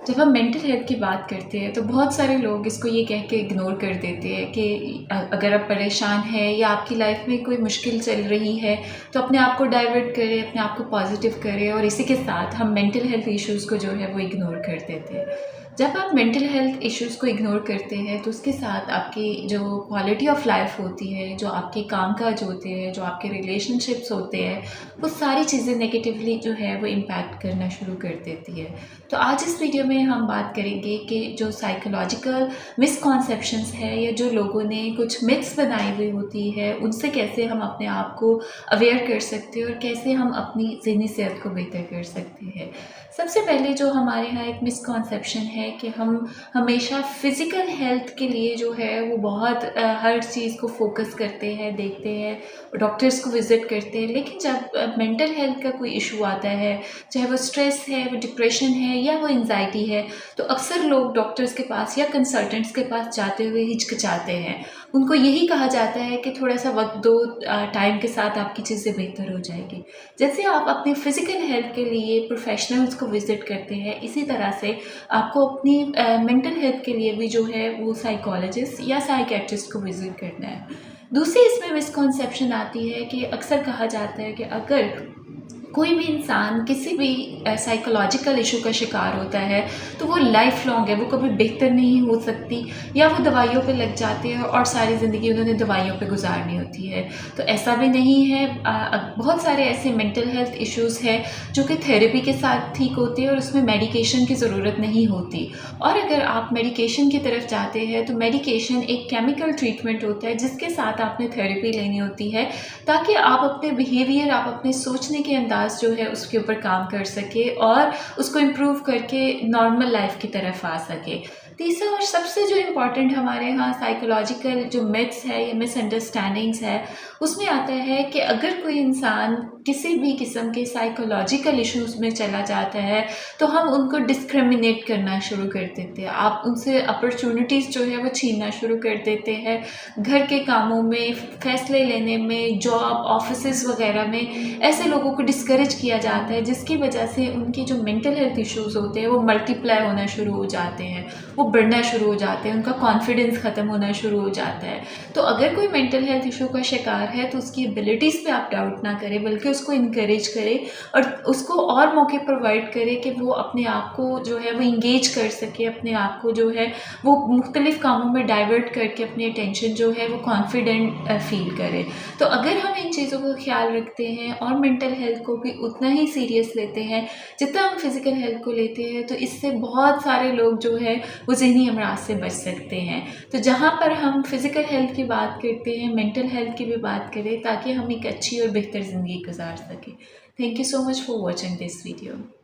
जब हम mental health की बात करते हैं तो बहुत सारे लोग इसको ये कह के इग्नोर कर देते हैं कि अगर आप परेशान हैं या आपकी लाइफ में कोई मुश्किल चल रही है तो अपने आप को डाइवर्ट करें, अपने आप को पॉजिटिव करें और इसी के साथ हम मेंटल हेल्थ इश्यूज़ को जो है वो इग्नोर कर देते हैं। जब आप मेंटल हेल्थ इश्यूज़ को इग्नोर करते हैं तो उसके साथ आपकी जो क्वालिटी ऑफ लाइफ होती है, जो आपके कामकाज होते हैं, जो आपके रिलेशनशिप्स होते हैं, वो सारी चीज़ें नेगेटिवली जो है वो इम्पैक्ट करना शुरू कर देती है। तो आज इस वीडियो में हम बात करेंगे कि जो साइकोलॉजिकल मिसकॉन्सेप्शंस है या जो लोगों ने कुछ मिथ्स बनाई हुई होती है, उनसे कैसे हम अपने आप को अवेयर कर सकते हैं और कैसे हम अपनी ज़हनी सेहत को बेहतर कर सकते हैं। सबसे पहले जो हमारे यहाँ एक मिसकॉन्सेप्शन है कि हम हमेशा फ़िज़िकल हेल्थ के लिए जो है वो बहुत हर चीज़ को फोकस करते हैं, देखते हैं, डॉक्टर्स को विज़िट करते हैं, लेकिन जब मेंटल हेल्थ का कोई इशू आता है, चाहे वो स्ट्रेस है, वो डिप्रेशन है या वो एंजाइटी है, तो अक्सर लोग डॉक्टर्स के पास या कंसल्टेंट्स के पास जाते हुए हिचकिचाते हैं। उनको यही कहा जाता है कि थोड़ा सा वक्त दो, टाइम के साथ आपकी चीज़ें बेहतर हो जाएगी। जैसे आप अपनी फ़िज़िकल हेल्थ के लिए प्रोफेशनल्स को विज़िट करते हैं, इसी तरह से आपको अपनी मेंटल हेल्थ के लिए भी जो है वो साइकोलॉजिस्ट या साइकेट्रिस्ट को विज़िट करना है। दूसरी इसमें मिसकॉन्सेप्शन आती है कि अक्सर कहा जाता है कि अगर कोई भी इंसान किसी भी साइकोलॉजिकल इशू का शिकार होता है तो वो लाइफ लॉन्ग है, वो कभी बेहतर नहीं हो सकती या वो दवाइयों पे लग जाते हैं और सारी ज़िंदगी उन्होंने दवाइयों पे गुजारनी होती है। तो ऐसा भी नहीं है। बहुत सारे ऐसे मेंटल हेल्थ इश्यूज़ हैं जो कि थेरेपी के साथ ठीक होते हैं और उसमें मेडिकेशन की ज़रूरत नहीं होती। और अगर आप मेडिकेशन की तरफ जाते हैं तो मेडिकेशन एक केमिकल ट्रीटमेंट होता है जिसके साथ आपने थेरेपी लेनी होती है ताकि आप अपने बिहेवियर, आप अपने सोचने के अंदाज जो है उसके ऊपर काम कर सके और उसको इम्प्रूव करके नॉर्मल लाइफ की तरफ आ सके। तीसरा और सबसे जो इम्पॉर्टेंट हमारे यहाँ साइकोलॉजिकल जो मिथ्स है या मिसअंडरस्टैंडिंग्स है, उसमें आता है कि अगर कोई इंसान किसी भी किस्म के साइकोलॉजिकल इश्यूज़ में चला जाता है तो हम उनको डिस्क्रिमिनेट करना शुरू कर देते हैं। आप उनसे अपॉर्चुनिटीज़ जो है वो छीनना शुरू कर देते हैं। घर के कामों में, फ़ैसले लेने में, जॉब, ऑफिसेज़ वगैरह में ऐसे लोगों को डिस्करेज किया जाता है जिसकी वजह से उनकी जो मेंटल हेल्थ इश्यूज़ होते हैं वो मल्टीप्लाई होना शुरू हो जाते हैं, वो बढ़ना शुरू हो जाते हैं, उनका कॉन्फिडेंस ख़त्म होना शुरू हो जाता है। तो अगर कोई मेंटल हेल्थ इशू का शिकार है तो उसकी एबिलिटीज़ पे आप डाउट ना करें, बल्कि उसको इनकरेज करें और उसको और मौके प्रोवाइड करें कि वो अपने आप को जो है वो इंगेज कर सके, अपने आप को जो है वो मुख्तलिफ़ कामों में डाइवर्ट करके अपनी अटेंशन जो है वो कॉन्फिडेंट फ़ील करे। तो अगर हम इन चीज़ों का ख्याल रखते हैं और मेंटल हेल्थ को भी उतना ही सीरियस लेते हैं जितना हम फिज़िकल हेल्थ को लेते हैं, तो इससे बहुत सारे लोग जो है वो ज़हनी अमराज से बच सकते हैं। तो जहाँ पर हम फिज़िकल हेल्थ की बात करते हैं, मेंटल हेल्थ की भी बात करें ताकि हम एक अच्छी और बेहतर ज़िंदगी गुजार सकें। Thank you so much for watching this video.